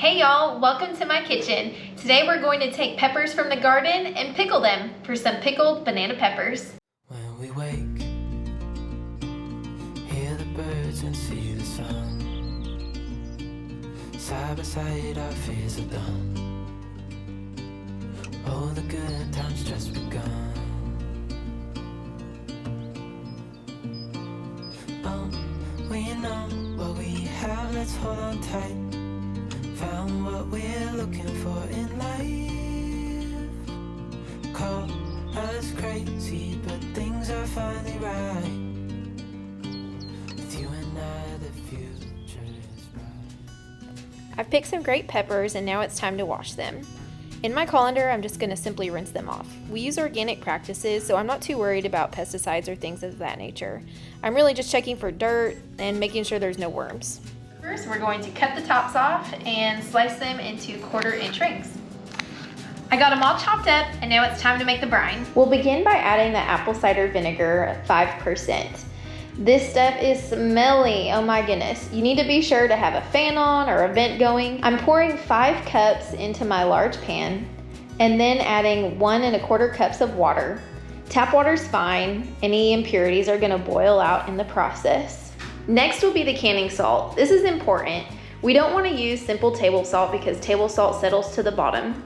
Hey y'all, welcome to my kitchen. Today we're going to take peppers from the garden and pickle them for some pickled banana peppers. When we wake, hear the birds and see the sun. Side by side our fears are done. All the good times just begun. We know what we have, let's hold on tight. Found what we're looking for in life. Call us crazy, but things are finally right. With you and I, the future is bright. I've picked some great peppers and now it's time to wash them. In my colander, I'm just going to simply rinse them off. We use organic practices, so I'm not too worried about pesticides or things of that nature. I'm really just checking for dirt and making sure there's no worms. First, we're going to cut the tops off and slice them into 1/4-inch rings. I got them all chopped up and now it's time to make the brine. We'll begin by adding the apple cider vinegar, 5%. This stuff is smelly, oh my goodness. You need to be sure to have a fan on or a vent going. I'm pouring 5 cups into my large pan and then adding 1 1/4 cups of water. Tap water's fine. Any impurities are gonna boil out in the process. Next will be the canning salt. This is important. We don't wanna use simple table salt because table salt settles to the bottom.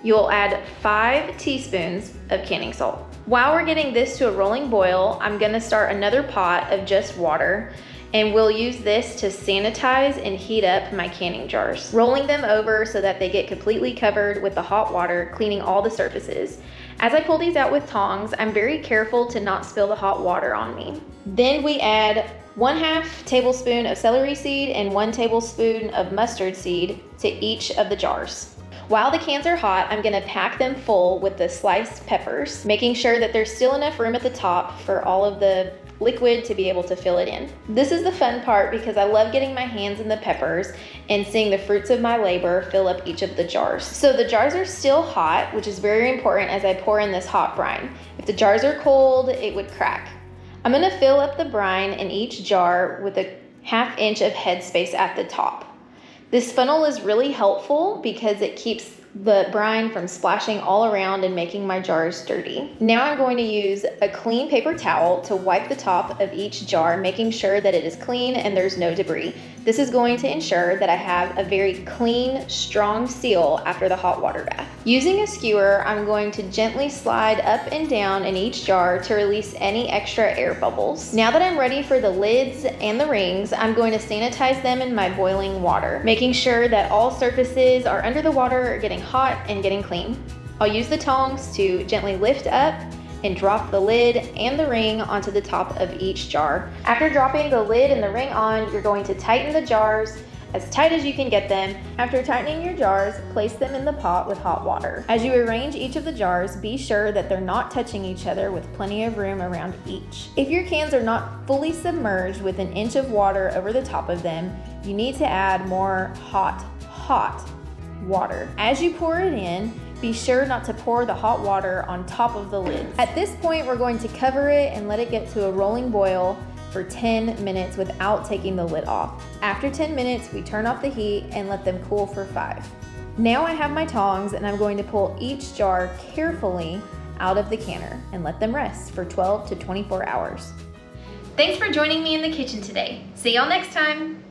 You'll add 5 teaspoons of canning salt. While we're getting this to a rolling boil, I'm gonna start another pot of just water, and we'll use this to sanitize and heat up my canning jars, rolling them over so that they get completely covered with the hot water, cleaning all the surfaces. As I pull these out with tongs, I'm very careful to not spill the hot water on me. Then we add 1/2 tablespoon of celery seed and 1 tablespoon of mustard seed to each of the jars. While the cans are hot, I'm gonna pack them full with the sliced peppers, making sure that there's still enough room at the top for all of the liquid to be able to fill it in. This is the fun part because I love getting my hands in the peppers and seeing the fruits of my labor fill up each of the jars. So the jars are still hot, which is very important as I pour in this hot brine. If the jars are cold, it would crack. I'm gonna fill up the brine in each jar with a 1/2 inch of headspace at the top. This funnel is really helpful because it keeps the brine from splashing all around and making my jars dirty. Now I'm going to use a clean paper towel to wipe the top of each jar, making sure that it is clean and there's no debris. This is going to ensure that I have a very clean, strong seal after the hot water bath. Using a skewer, I'm going to gently slide up and down in each jar to release any extra air bubbles. Now that I'm ready for the lids and the rings, I'm going to sanitize them in my boiling water, making sure that all surfaces are under the water are getting hot and getting clean. I'll use the tongs to gently lift up and drop the lid and the ring onto the top of each jar. After dropping the lid and the ring on, you're going to tighten the jars as tight as you can get them. After tightening your jars, place them in the pot with hot water. As you arrange each of the jars, be sure that they're not touching each other with plenty of room around each. If your cans are not fully submerged with 1 inch of water over the top of them, you need to add more hot water. As you pour it in, be sure not to pour the hot water on top of the lid. At this point, we're going to cover it and let it get to a rolling boil for 10 minutes without taking the lid off. After 10 minutes, we turn off the heat and let them cool for 5. Now I have my tongs and I'm going to pull each jar carefully out of the canner and let them rest for 12 to 24 hours. Thanks for joining me in the kitchen today. See y'all next time.